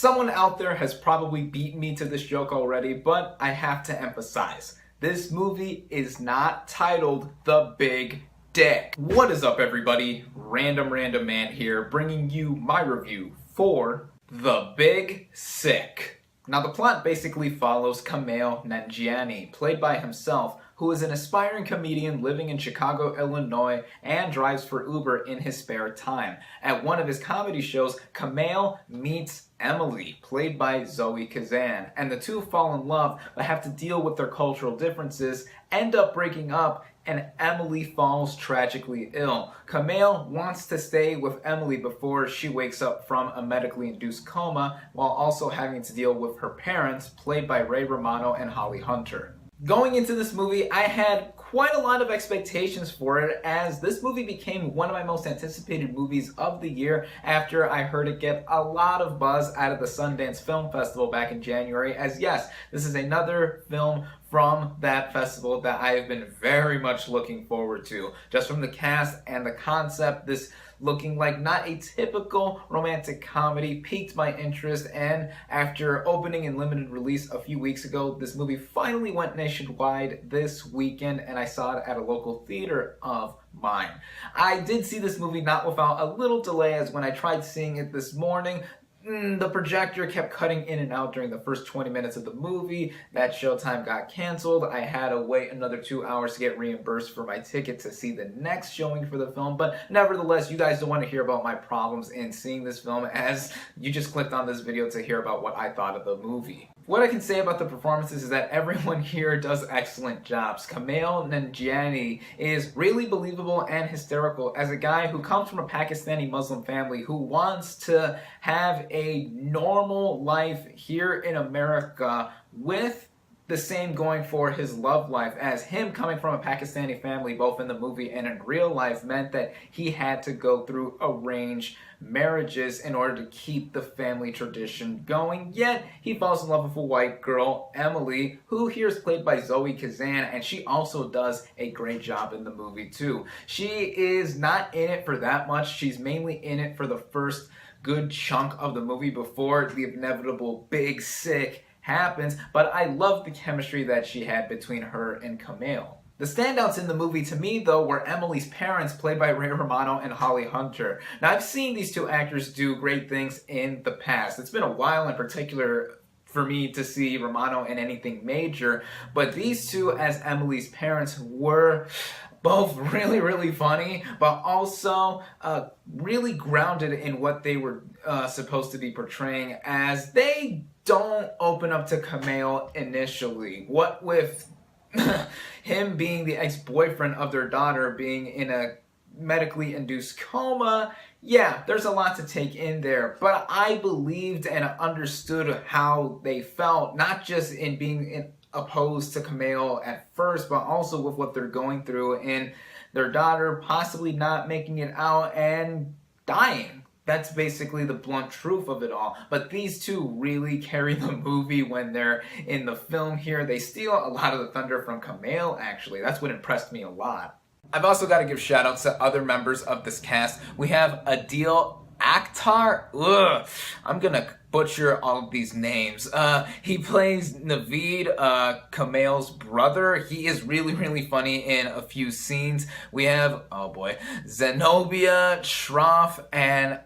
Someone out there has probably beaten me to this joke already, but I have to emphasize, this movie is not titled The Big Dick. What is up, everybody? Random Random Man here, bringing you my review for The Big Sick. Now, the plot basically follows Kumail Nanjiani, played by himself, who is an aspiring comedian living in Chicago, Illinois, and drives for Uber in his spare time. At one of his comedy shows, Kumail meets Emily, played by Zoe Kazan, and the two fall in love but have to deal with their cultural differences, end up breaking up, and Emily falls tragically ill. Kumail wants to stay with Emily before she wakes up from a medically induced coma, while also having to deal with her parents, played by Ray Romano and Holly Hunter. Going into this movie, I had quite a lot of expectations for it, as this movie became one of my most anticipated movies of the year after I heard it get a lot of buzz out of the Sundance Film Festival back in January, as yes, this is another film from that festival that I have been very much looking forward to. Just from the cast and the concept, this looking like not a typical romantic comedy piqued my interest, and after opening and limited release a few weeks ago, this movie finally went nationwide this weekend, and I saw it at a local theater of mine. I did see this movie not without a little delay, as when I tried seeing it this morning, the projector kept cutting in and out during the first 20 minutes of the movie. That showtime got canceled. I had to wait another 2 hours to get reimbursed for my ticket to see the next showing for the film. But nevertheless, you guys don't want to hear about my problems in seeing this film, as you just clicked on this video to hear about what I thought of the movie. What I can say about the performances is that everyone here does excellent jobs. Kumail Nanjiani is really believable and hysterical as a guy who comes from a Pakistani Muslim family who wants to have a normal life here in America, with the same going for his love life, as him coming from a Pakistani family both in the movie and in real life meant that he had to go through arranged marriages in order to keep the family tradition going. Yet he falls in love with a white girl, Emily, who here is played by Zoe Kazan, and she also does a great job in the movie too. She is not in it for that much. She's mainly in it for the first good chunk of the movie before the inevitable big sick happens, but I love the chemistry that she had between her and Kumail. The standouts in the movie to me, though, were Emily's parents, played by Ray Romano and Holly Hunter. Now, I've seen these two actors do great things in the past. It's been a while in particular for me to see Romano in anything major, but these two as Emily's parents were both really, really funny, but also really grounded in what they were supposed to be portraying, as they don't open up to Kumail initially. What with him being the ex-boyfriend of their daughter being in a medically induced coma, yeah, there's a lot to take in there, but I believed and understood how they felt, not just in being opposed to Kumail at first, but also with what they're going through and their daughter possibly not making it out and dying. That's basically the blunt truth of it all. But these two really carry the movie when they're in the film here. They steal a lot of the thunder from Kumail, actually. That's what impressed me a lot. I've also got to give shout outs to other members of this cast. We have Adil Akhtar. I'm gonna butcher all of these names. He plays Naveed, Kumail's brother. He is really, really funny in a few scenes. We have, oh boy, Zenobia Shroff and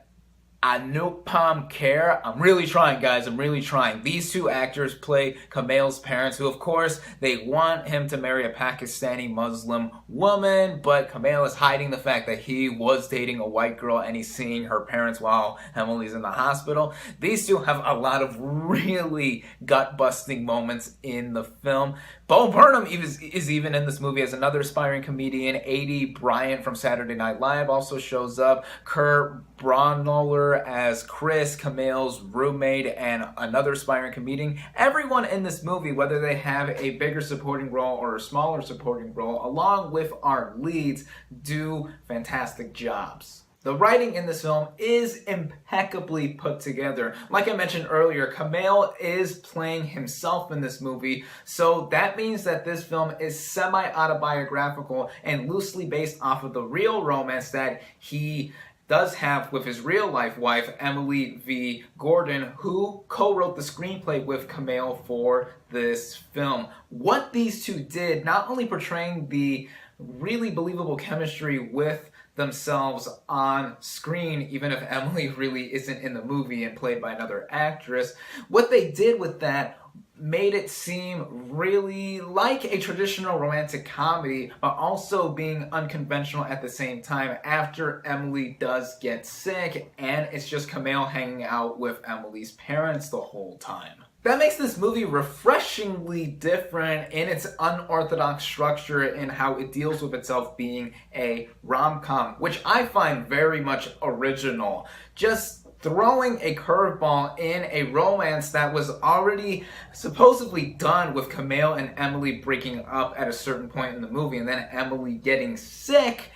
Anupam Kher. I'm really trying, guys. I'm really trying. These two actors play Kumail's parents, who, of course, they want him to marry a Pakistani Muslim woman, but Kumail is hiding the fact that he was dating a white girl and he's seeing her parents while Emily's in the hospital. These two have a lot of really gut-busting moments in the film. Bo Burnham is even in this movie as another aspiring comedian. A.D. Bryant from Saturday Night Live also shows up. Kurt Braunohler as Chris, Kumail's roommate and another aspiring comedian. Everyone in this movie, whether they have a bigger supporting role or a smaller supporting role, along with our leads, do fantastic jobs. The writing in this film is impeccably put together. Like I mentioned earlier, Kumail is playing himself in this movie, so that means that this film is semi-autobiographical and loosely based off of the real romance that he does have with his real-life wife, Emily V. Gordon, who co-wrote the screenplay with Kumail for this film. What these two did, not only portraying the really believable chemistry with themselves on screen, even if Emily really isn't in the movie and played by another actress, what they did with that made it seem really like a traditional romantic comedy, but also being unconventional at the same time after Emily does get sick and it's just Kumail hanging out with Emily's parents the whole time. That makes this movie refreshingly different in its unorthodox structure in how it deals with itself being a rom-com, which I find very much original. Just throwing a curveball in a romance that was already supposedly done with Kumail and Emily breaking up at a certain point in the movie and then Emily getting sick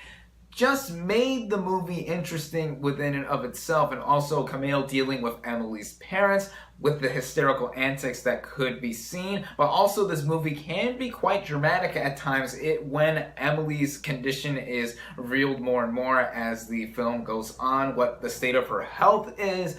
just made the movie interesting within and of itself, and also Kumail dealing with Emily's parents with the hysterical antics that could be seen. But also this movie can be quite dramatic at times when Emily's condition is revealed more and more as the film goes on, what the state of her health is,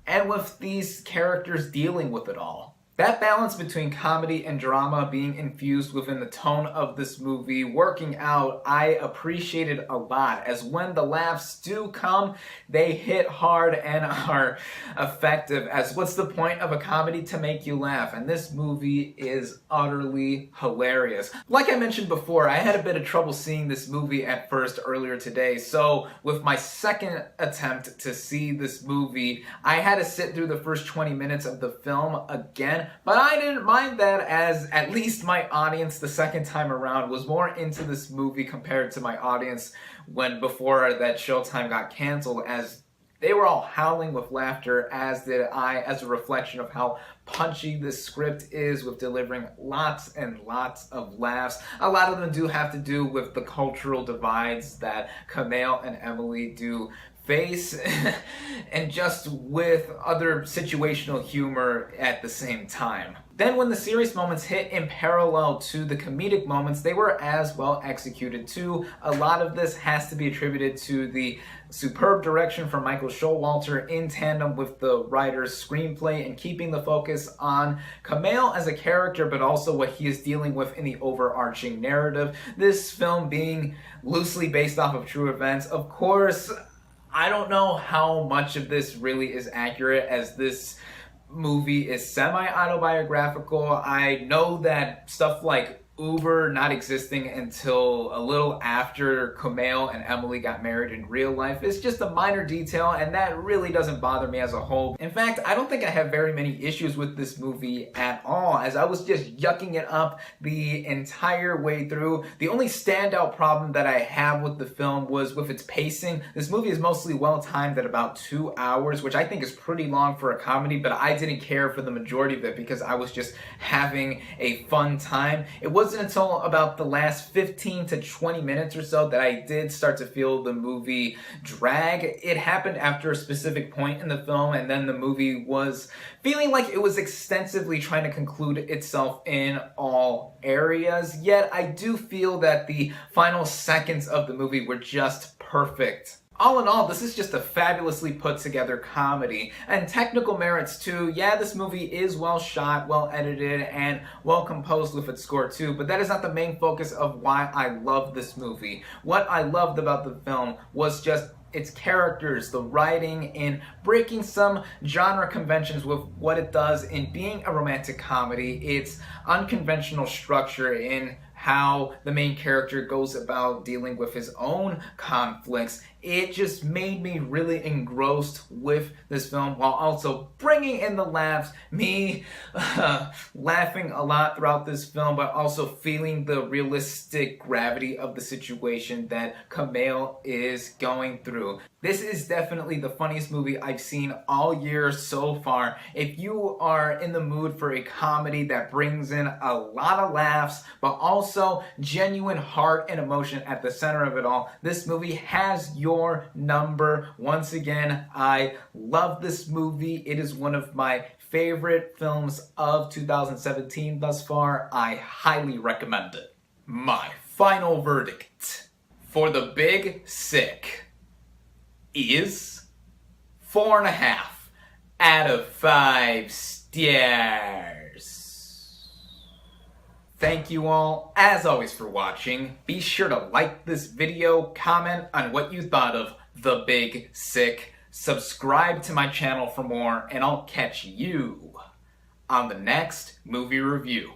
and with these characters dealing with it all. That balance between comedy and drama being infused within the tone of this movie, working out, I appreciated a lot, as when the laughs do come, they hit hard and are effective, as what's the point of a comedy to make you laugh? And this movie is utterly hilarious. Like I mentioned before, I had a bit of trouble seeing this movie at first earlier today, so with my second attempt to see this movie, I had to sit through the first 20 minutes of the film again. But I didn't mind that, as at least my audience the second time around was more into this movie compared to my audience when before that Showtime got canceled, as they were all howling with laughter, as did I, as a reflection of how punchy this script is with delivering lots and lots of laughs. A lot of them do have to do with the cultural divides that Kumail and Emily do face and just with other situational humor at the same time. Then when the serious moments hit in parallel to the comedic moments, they were as well executed too. A lot of this has to be attributed to the superb direction from Michael Showalter in tandem with the writer's screenplay and keeping the focus on Kumail as a character, but also what he is dealing with in the overarching narrative. This film being loosely based off of true events, of course, I don't know how much of this really is accurate, as this movie is semi-autobiographical. I know that stuff like Uber not existing until a little after Kumail and Emily got married in real life is just a minor detail, and that really doesn't bother me as a whole. In fact, I don't think I have very many issues with this movie at all, as I was just yucking it up the entire way through. The only standout problem that I have with the film was with its pacing. This movie is mostly well-timed at about 2 hours, which I think is pretty long for a comedy, but I didn't care for the majority of it because I was just having a fun time. It wasn't until about the last 15 to 20 minutes or so that I did start to feel the movie drag. It happened after a specific point in the film, and then the movie was feeling like it was extensively trying to conclude itself in all areas. Yet I do feel that the final seconds of the movie were just perfect. All in all, this is just a fabulously put together comedy, and technical merits too. Yeah, this movie is well shot, well edited, and well composed with its score too, but that is not the main focus of why I love this movie. What I loved about the film was just its characters, the writing, in breaking some genre conventions with what it does in being a romantic comedy, its unconventional structure in how the main character goes about dealing with his own conflicts. It just made me really engrossed with this film, while also bringing in the laughs, me laughing a lot throughout this film, but also feeling the realistic gravity of the situation that Kumail is going through. This is definitely the funniest movie I've seen all year so far. If you are in the mood for a comedy that brings in a lot of laughs, but also genuine heart and emotion at the center of it all, this movie has your number. Once again, I love this movie. It is one of my favorite films of 2017 thus far. I highly recommend it. My final verdict for The Big Sick: is 4.5 out of 5 stars. Thank you all, as always, for watching. Be sure to like this video, comment on what you thought of The Big Sick, subscribe to my channel for more, and I'll catch you on the next movie review.